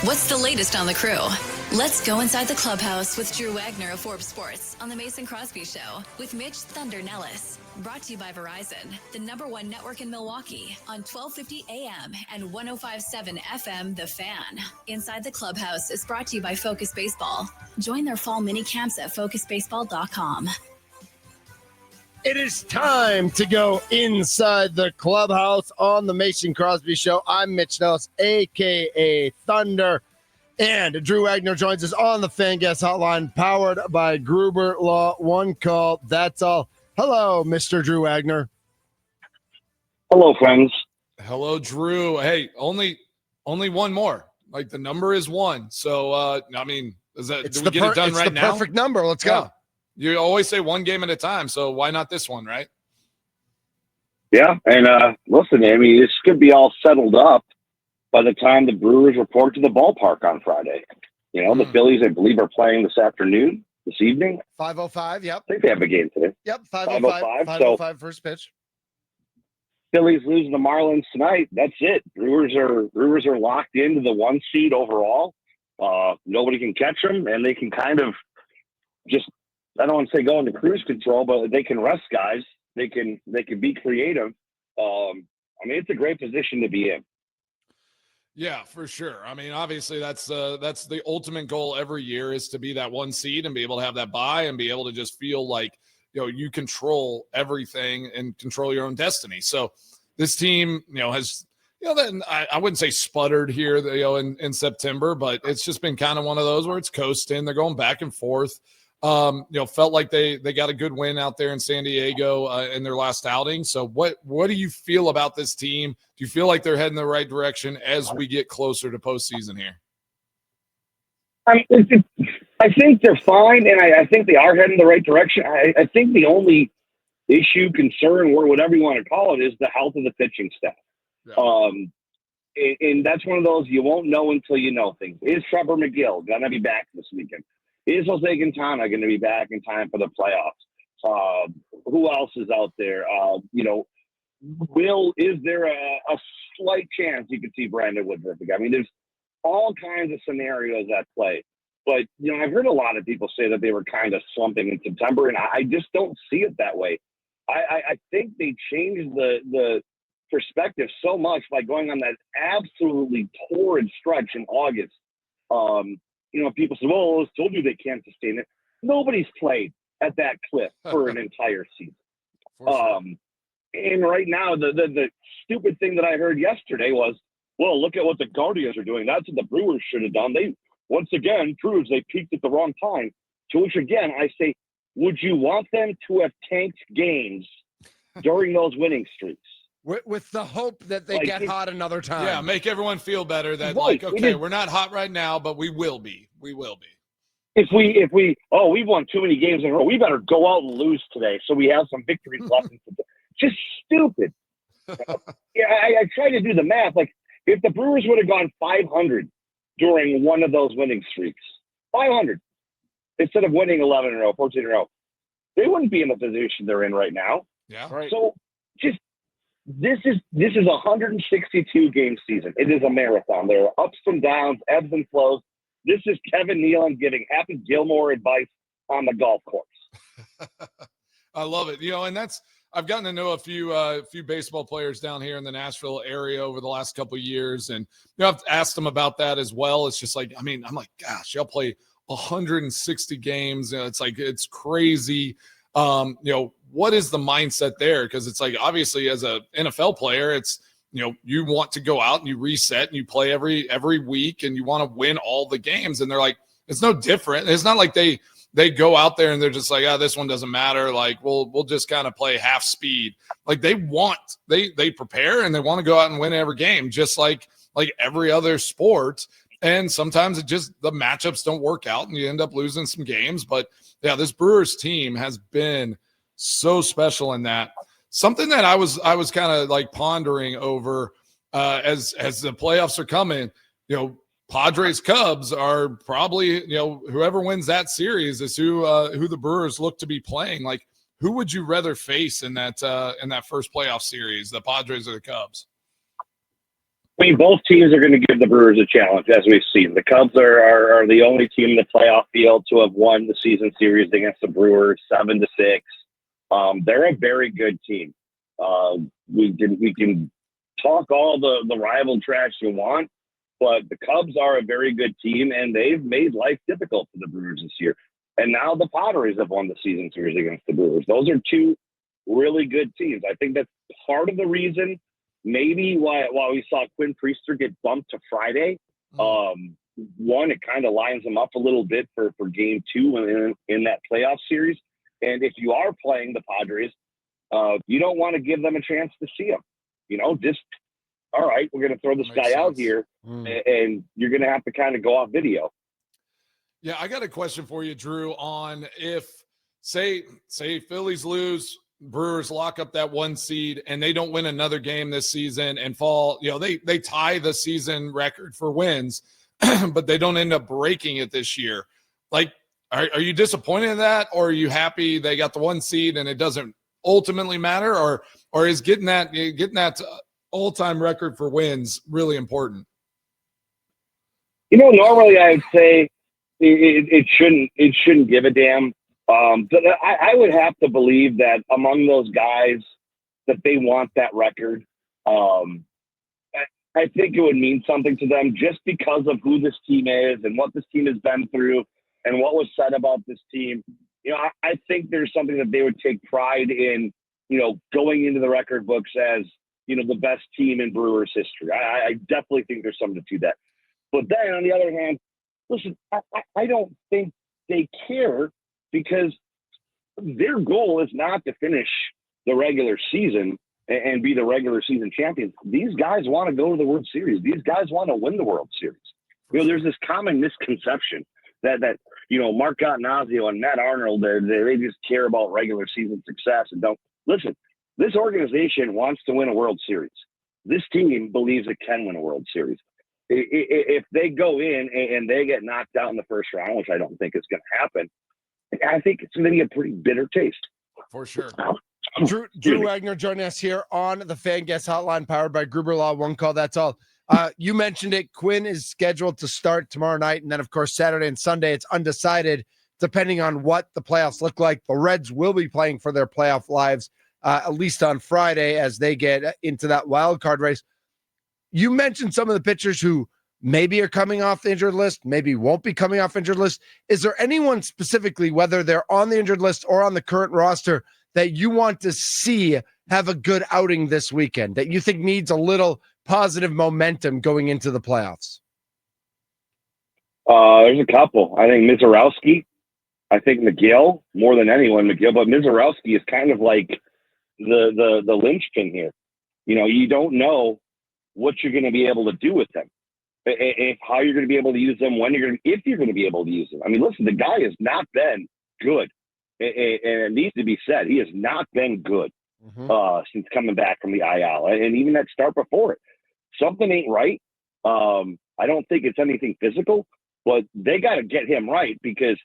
What's the latest on the crew? Let's go inside the clubhouse with Drew Wagner of Forbes Sports on the Mason Crosby Show with Mitch Thunder Nellis. Brought to you by Verizon, the #1 network in Milwaukee on 1250 AM and 1057 FM The Fan. Inside the Clubhouse is brought to you by Focus Baseball. Join their fall mini camps at focusbaseball.com. It is time to go inside the clubhouse on the Mason Crosby Show. I'm Mitch Nellis, a.k.a. Thunder. And Drew Wagner joins us on the Fan Guest Hotline, powered by Gruber Law. One call, that's all. Hello, Mr. Drew Wagner. Hello, friends. Hello, Drew. Hey, only one more. Like, the number is 1. So, I mean, is that, do we get it done right now? It's the perfect number. Let's go. You always say one game at a time, so why not this one, right? Yeah, and listen, I mean, this could be all settled up by the time the Brewers report to the ballpark on Friday. You know, the Phillies, I believe, are playing this evening. 5:05, yep. I think they have a game today. Yep, 5:05. 5:05, first pitch. Phillies losing the Marlins tonight. That's it. Brewers are locked into the 1 seed overall. Nobody can catch them, and they can kind of just, I don't want to say go into cruise control, but they can rest guys. They can be creative. I mean, it's a great position to be in. Yeah, for sure. I mean, obviously that's the ultimate goal every year, is to be that 1 seed and be able to have that bye and be able to just feel like, you know, you control everything and control your own destiny. So this team, you know, has, you know, I wouldn't say sputtered here, you know, in September, but it's just been kind of one of those where it's coasting. They're going back and forth. You know, felt like they got a good win out there in San Diego in their last outing. So what do you feel about this team? Do you feel like they're heading the right direction as we get closer to postseason here? I think they're fine, and I think they are heading the right direction. I think the only issue, concern, or whatever you want to call it, is the health of the pitching staff. Yeah. And that's one of those you won't know until you know things. Is Trevor McGill going to be back this weekend? Is Jose Quintana going to be back in time for the playoffs? Who else is out there? You know, is there a slight chance you could see Brandon Woodruff again? I mean, there's all kinds of scenarios at play. But, you know, I've heard a lot of people say that they were kind of slumping in September, and I just don't see it that way. I think they changed the perspective so much by going on that absolutely torrid stretch in August. You know, people say, well, I told you they can't sustain it. Nobody's played at that clip for an entire season. Sure. And right now, the stupid thing that I heard yesterday was, well, look at what the Guardians are doing. That's what the Brewers should have done. They, once again, proves they peaked at the wrong time. To which, again, I say, would you want them to have tanked games during those winning streaks? With the hope that they get hot another time. Yeah, make everyone feel better that, right, like, okay, we're not hot right now, but we will be. We will be. If we've won too many games in a row, we better go out and lose today so we have some victories left. Just stupid. Yeah, I tried to do the math. Like, if the Brewers would have gone 500 during one of those winning streaks, 500, instead of winning 11 in a row, 14 in a row, they wouldn't be in the position they're in right now. Yeah. Right. So just this is a 162 game season. It is a marathon. There are ups and downs, ebbs and flows. This is Kevin Nealon giving Happy Gilmore advice on the golf course. I love it. You know, and I've gotten to know a few baseball players down here in the Nashville area over the last couple of years, and you know, I've asked them about that as well. It's just like, I mean, I'm like, gosh, y'all play 160 games. You know, it's like, it's crazy. You know, what is the mindset there? Because it's like, obviously, as a NFL player, it's, you know, you want to go out and you reset and you play every week and you want to win all the games. And they're like, it's no different. It's not like they go out there and they're just like, this one doesn't matter. Like, we'll just kind of play half speed. Like, they prepare and they want to go out and win every game, just like every other sport. And sometimes the matchups don't work out and you end up losing some games. But yeah, this Brewers team has been so special in that. Something that I was kind of like pondering over as the playoffs are coming, you know, Padres Cubs are probably, you know, whoever wins that series is who the Brewers look to be playing. Like, who would you rather face in that first playoff series, the Padres or the Cubs? I mean, both teams are going to give the Brewers a challenge, as we've seen. The Cubs are the only team in the playoff field to have won the season series against the Brewers 7-6. They're a very good team. We can talk all the rival trash you want, but the Cubs are a very good team, and they've made life difficult for the Brewers this year. And now the Padres have won the season series against the Brewers. Those are two really good teams. I think that's part of the reason maybe why we saw Quinn Priester get bumped to Friday. One, it kind of lines them up a little bit for game 2 in that playoff series. And if you are playing the Padres, you don't want to give them a chance to see them. Just, all right, we're going to throw this guy out here, and you're going to have to kind of go off video. Yeah, I got a question for you, Drew, on if, say Phillies lose, Brewers lock up that 1 seed, and they don't win another game this season and fall, they tie the season record for wins, but they don't end up breaking it this year. Like, are you disappointed in that, or are you happy they got the 1 seed and it doesn't ultimately matter, or is getting that all-time record for wins really important? Normally I'd say it shouldn't give a damn. But I would have to believe that among those guys that they want that record. I think it would mean something to them just because of who this team is and what this team has been through and what was said about this team. I think there's something that they would take pride in, going into the record books as, the best team in Brewers history. I definitely think there's something to that. But then on the other hand, listen, I don't think they care, because their goal is not to finish the regular season and be the regular season champions. These guys want to go to the World Series. These guys want to win the World Series. There's this common misconception that Mark Gattanasio and Matt Arnold, they just care about regular season success and don't listen. This organization wants to win a World Series. This team believes it can win a World Series. If they go in and they get knocked out in the first round, which I don't think is going to happen, I think it's going to be a pretty bitter taste. For sure. Drew Wagner joining us here on the Fan Guest Hotline, powered by Gruber Law. One call, that's all. You mentioned it. Quinn is scheduled to start tomorrow night, and then, of course, Saturday and Sunday. It's undecided, depending on what the playoffs look like. The Reds will be playing for their playoff lives, at least on Friday, as they get into that wild card race. You mentioned some of the pitchers who maybe are coming off the injured list, maybe won't be coming off injured list. Is there anyone specifically, whether they're on the injured list or on the current roster, that you want to see have a good outing this weekend, that you think needs a little positive momentum going into the playoffs? There's a couple. I think Mizorowski. I think McGill, more than anyone, McGill. But Mizorowski is kind of like the linchpin here. You don't know what you're going to be able to do with them. If how you're going to be able to use them, if you're going to be able to use them. I mean, listen, the guy has not been good, and it needs to be said, he has not been good since coming back from the IL, and even that start before it. Something ain't right. I don't think it's anything physical, but they got to get him right, because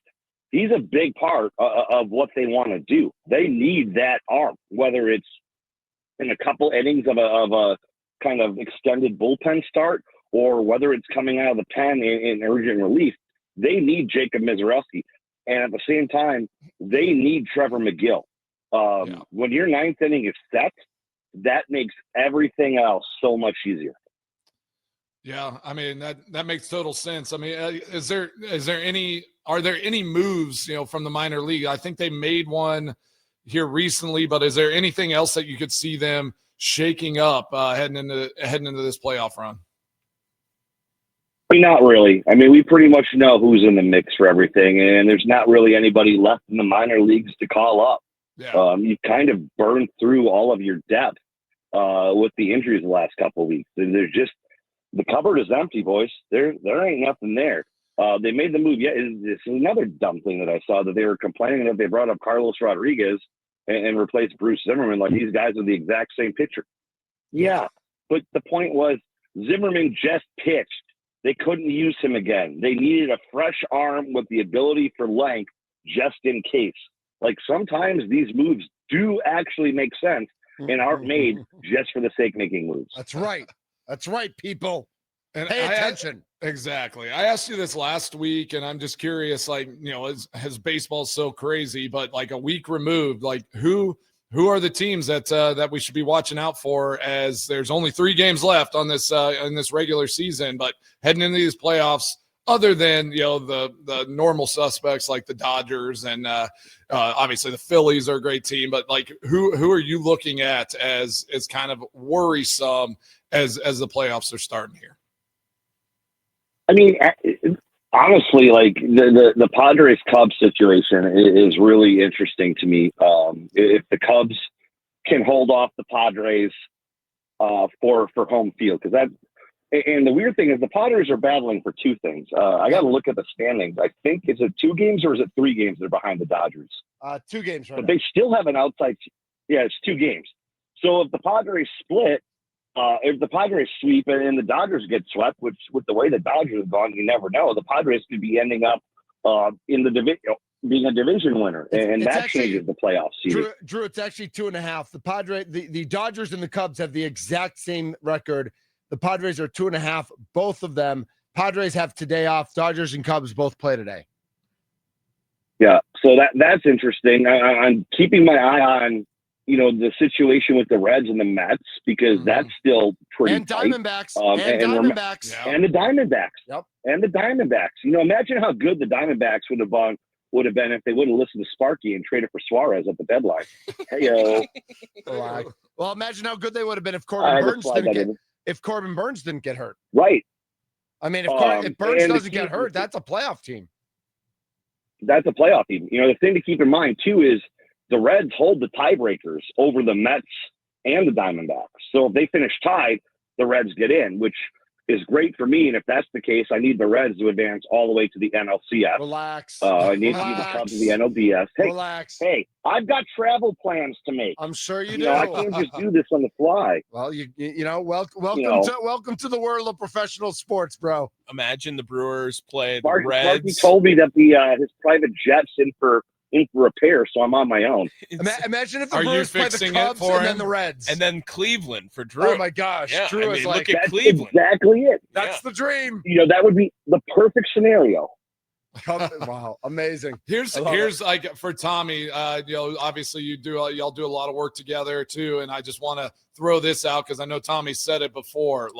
he's a big part of what they want to do. They need that arm, whether it's in a couple innings of a kind of extended bullpen start, or whether it's coming out of the pen in urgent relief. They need Jacob Mizorowski. And at the same time, they need Trevor McGill. When your 9th inning is set, that makes everything else so much easier. Yeah, I mean, that makes total sense. I mean, are there any moves, from the minor league? I think they made one here recently, but is there anything else that you could see them shaking up heading into this playoff run? Not really. I mean, we pretty much know who's in the mix for everything, and there's not really anybody left in the minor leagues to call up. Yeah. You've kind of burned through all of your depth with the injuries the last couple of weeks. There's just, the cupboard is empty, boys. There ain't nothing there. They made the move. Yeah, it's another dumb thing that I saw, that they were complaining that they brought up Carlos Rodriguez and replaced Bruce Zimmerman, like these guys are the exact same pitcher. Yeah, but the point was, Zimmerman just pitched. They couldn't use him again. They needed a fresh arm with the ability for length just in case. Like, sometimes these moves do actually make sense and aren't made just for the sake of making moves. That's right. That's right, people. And Pay attention. Exactly. I asked you this last week, and I'm just curious, has baseball so crazy, but like a week removed, like who are the teams that we should be watching out for, as there's only 3 games left on this in this regular season, but heading into these playoffs, other than the normal suspects like the Dodgers and obviously the Phillies are a great team, but like who are you looking at as kind of worrisome as the playoffs are starting here? I mean, honestly, like the Padres Cubs situation is really interesting to me. If the Cubs can hold off the Padres for home field, because that. And the weird thing is the Padres are battling for 2 things. I got to look at the standings. I think, is it 2 games or is it 3 games they're behind the Dodgers? 2 games right But now. they still have an outside. Yeah, it's 2 games. So if the Padres split, if the Padres sweep and the Dodgers get swept, which with the way the Dodgers have gone, you never know. The Padres could be ending up in the division, being a division winner, and that changes the playoffs. Drew, it's actually 2.5. The Dodgers and the Cubs have the exact same record. The Padres are 2.5, both of them. Padres have today off. Dodgers and Cubs both play today. Yeah, so that's interesting. I'm keeping my eye on, the situation with the Reds and the Mets, because that's still pretty and tight. Diamondbacks. And the Diamondbacks. Yep. And the Diamondbacks. Imagine how good the Diamondbacks would have been if they wouldn't listen to Sparky and traded for Suarez at the deadline. Hey-yo. Well, imagine how good they would have been if Corbin Burns didn't get hurt. Right. I mean, if Burns doesn't get hurt, that's a playoff team. That's a playoff team. The thing to keep in mind, too, is the Reds hold the tiebreakers over the Mets and the Diamondbacks. So if they finish tied, the Reds get in, which is great for me. And if that's the case, I need the Reds to advance all the way to the NLCS. Relax. I need to see the Cubs to the NLDS. Hey, relax. Hey, I've got travel plans to make. I'm sure you do. I can't just do this on the fly. Well, welcome to the world of professional sports, bro. Imagine the Brewers play Mark, the Reds. Marky told me that his private jet's in for repair, so I'm on my own. Imagine if the Brewers play the Cubs and then the Reds. And then Cleveland for Drew. Oh, my gosh. Yeah, Drew is like, look at that's Cleveland. Exactly it. That's the dream. That would be the perfect scenario. Wow, amazing. Here's like for Tommy, obviously y'all do a lot of work together too, and I just want to throw this out because I know Tommy said it before.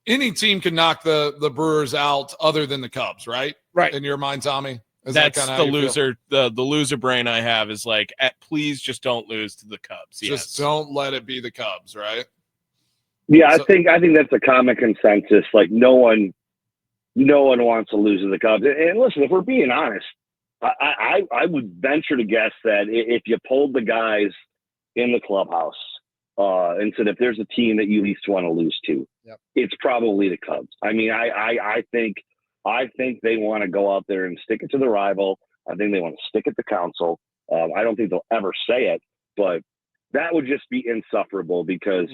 Any team can knock the Brewers out other than the Cubs, right? Right. In your mind, Tommy? That's the loser. The loser brain I have is like, please just don't lose to the Cubs. Just don't let it be the Cubs, right? Yeah, I think that's a common consensus. Like no one wants to lose to the Cubs. And listen, if we're being honest, I would venture to guess that if you polled the guys in the clubhouse and said if there's a team that you least want to lose to, it's probably the Cubs. I mean, I think they want to go out there and stick it to the rival. I think they want to stick it to council. I don't think they'll ever say it, but that would just be insufferable because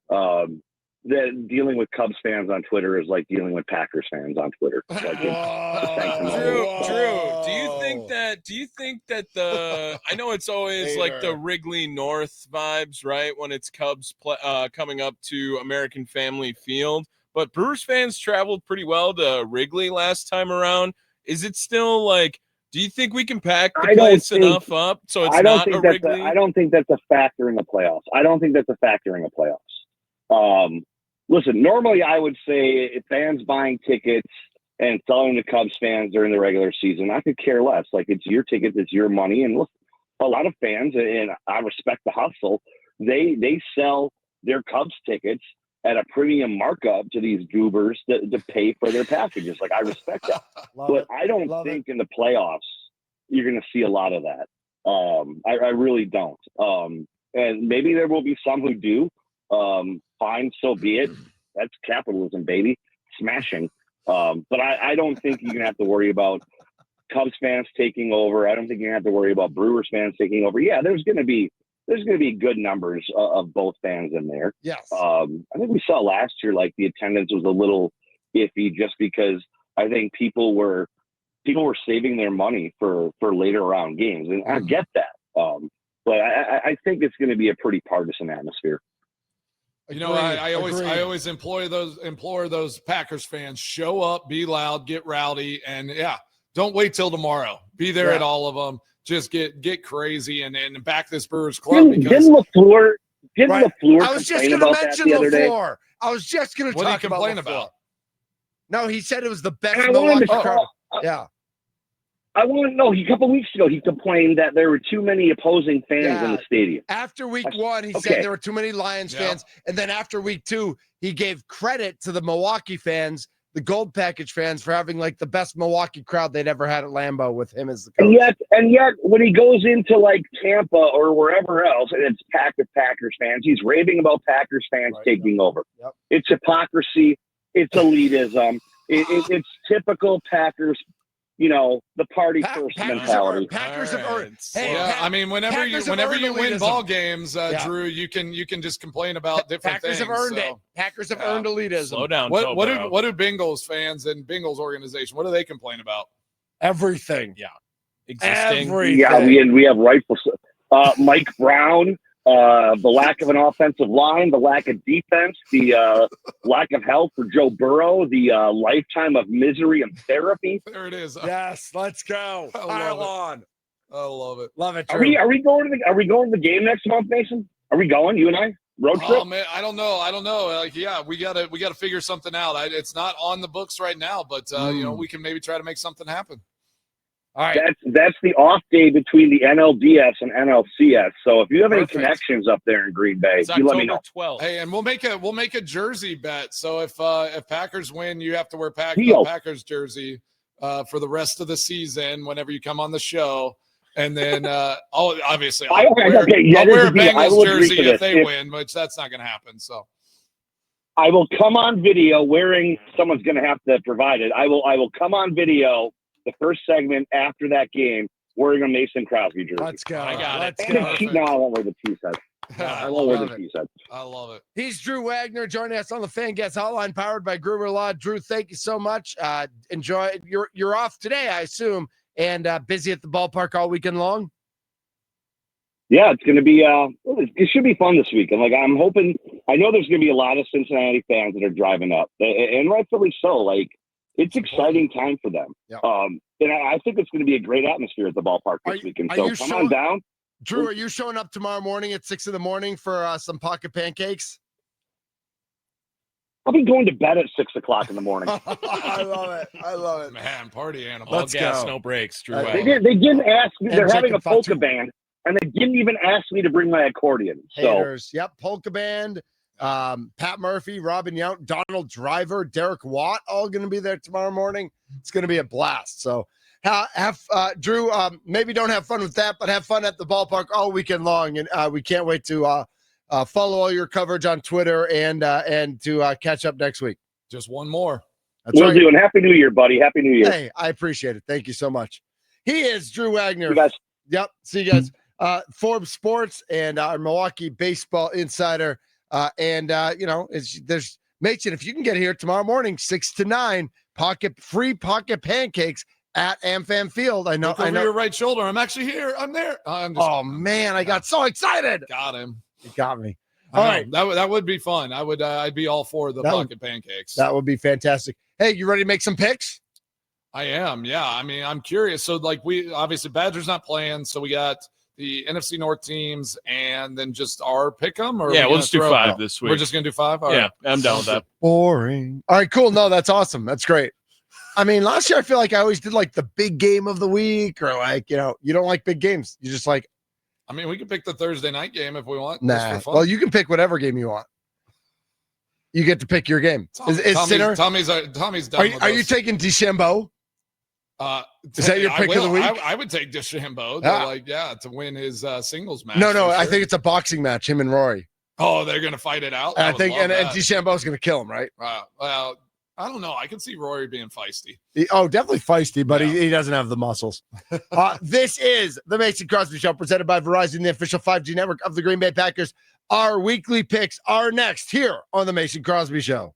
dealing with Cubs fans on Twitter is like dealing with Packers fans on Twitter. Like Drew, do you think that I know it's always like the Wrigley North vibes, right? When it's Cubs coming up to American Family Field. But Brewers fans traveled pretty well to Wrigley last time around. Is it still like, do you think we can pack the place enough up so it's not a Wrigley? I don't think that's a factor in the playoffs. Listen, normally I would say if fans buying tickets and selling to Cubs fans during the regular season, I could care less. Like, it's your ticket, it's your money. And look, a lot of fans, and I respect the hustle, they sell their Cubs tickets at a premium markup to these goobers to pay for their packages. Like, I respect that. But I don't think in the playoffs you're going to see a lot of that. I really don't. And maybe there will be some who do. Fine, so be it. That's capitalism, baby. Smashing. But I don't think you're going to have to worry about Cubs fans taking over. I don't think you're going to have to worry about Brewers fans taking over. Yeah, there's going to be good numbers of both fans in there. Yes. I think we saw last year, like, the attendance was a little iffy just because I think people were saving their money for later round games. And I get that. But I think it's going to be a pretty partisan atmosphere. You know, I always implore those Packers fans, show up, be loud, get rowdy, and don't wait till tomorrow. Be there at all of them. Just get crazy and back this Brewers club. Didn't LaFleur I was just complain going to about that mention the other day? LaFleur. I was just going to talk about LaFleur. About? No, he said it was the best And Milwaukee crowd. Yeah. I want to know. A couple weeks ago, he complained that there were too many opposing fans in the stadium. After week 1, he said there were too many Lions fans. And then after week 2, he gave credit to the Milwaukee fans, the gold package fans, for having like the best Milwaukee crowd they'd ever had at Lambeau with him as the coach. And yet, when he goes into like Tampa or wherever else, and it's packed with Packers fans, he's raving about Packers fans taking over. Yep. It's hypocrisy. It's elitism. It's typical Packers. You know, the party first mentality. Packers have earned. I mean, whenever you win ball games, Drew, you can just complain about different Packers things. Have earned it. Packers have earned elitism. Slow down. What do Bengals fans and Bengals organization? What do they complain about? Everything. Yeah, existing. Everything. Yeah, we have rightful. Mike Brown. The lack of an offensive line, the lack of defense, the lack of help for Joe Burrow, the lifetime of misery and therapy. There it is. Yes, let's go. Pile on. I love it. Love it. Are we going to the game next month, Mason? Are we going? You and I road trip? Oh man, I don't know. Like, we gotta figure something out. It's not on the books right now, but we can maybe try to make something happen. All right. That's the off day between the NLDS and NLCS. So if you have any connections up there in Green Bay, you let me know. 12th. Hey, and we'll make a jersey bet. So if Packers win, you have to wear Packers jersey for the rest of the season whenever you come on the show. And then obviously I'll wear a Bengals jersey if they win, which that's not going to happen. So I will come on video wearing. Someone's going to have to provide it. I will come on video. The first segment after that game, wearing a Mason Crosby jersey. Let's go. I got it. No, I won't wear the T-set. I won't wear the T-set. I love it. He's Drew Wagner joining us on the Fan Gas Hotline, powered by Gruber Law. Drew, thank you so much. Enjoy. You're off today, I assume, and busy at the ballpark all weekend long. Yeah, it's going to be. It should be fun this weekend. Like I'm hoping. I know there's going to be a lot of Cincinnati fans that are driving up, and rightfully so. Like. It's exciting time for them. Yep. And I think it's going to be a great atmosphere at the ballpark this weekend. So come on down. Drew, are you showing up tomorrow morning at 6 a.m. for some pocket pancakes? I'll be going to bed at 6 o'clock in the morning. I love it. Man, party animal. All gas, no breaks. Drew. They didn't ask me. They're having a polka band, and they didn't even ask me to bring my accordion. Haters. Yep, polka band. Pat Murphy, Robin Yount, Donald Driver, Derek Watt, all going to be there tomorrow morning. It's going to be a blast. So have Drew, maybe don't have fun with that, but have fun at the ballpark all weekend long. And we can't wait to follow all your coverage on Twitter and to catch up next week. Just one more. We'll do. And Happy New Year, buddy. Happy New Year. Hey, I appreciate it. Thank you so much. He is Drew Wagner. You guys. Yep. See you guys. Forbes Sports and our Milwaukee baseball insider. There's Machen, if you can get here tomorrow morning, 6 to 9, free pocket pancakes at AmFam Field. I know. Your right shoulder. I'm actually here. I'm there. Man, I got so excited. Got him. You got me. All right. That would be fun. I'd be all for the pocket pancakes. That would be fantastic. Hey, you ready to make some picks? I am. Yeah. I mean, I'm curious. So we obviously Badgers not playing. So we got the NFC North teams, and then just our pick 'em? Or we'll just do 5 this week. We're just going to do 5? All right. I'm down with that. Boring. All right, cool. No, that's awesome. That's great. I mean, last year I feel like I always did like the big game of the week, or like, you don't like big games. You just like. I mean, we can pick the Thursday night game if we want. Nah. Well, you can pick whatever game you want. You get to pick your game. Tommy's done. Are you taking DeChambeau? Is that your pick of the week? I would take DeChambeau to win his singles match. No, I think it's a boxing match, him and Rory. Oh, they're gonna fight it out. And DeChambeau's gonna kill him, right? Well, I don't know. I can see Rory being feisty. Definitely feisty, but he doesn't have the muscles. This is the Mason Crosby Show, presented by Verizon, the official 5G network of the Green Bay Packers. Our weekly picks are next here on the Mason Crosby Show.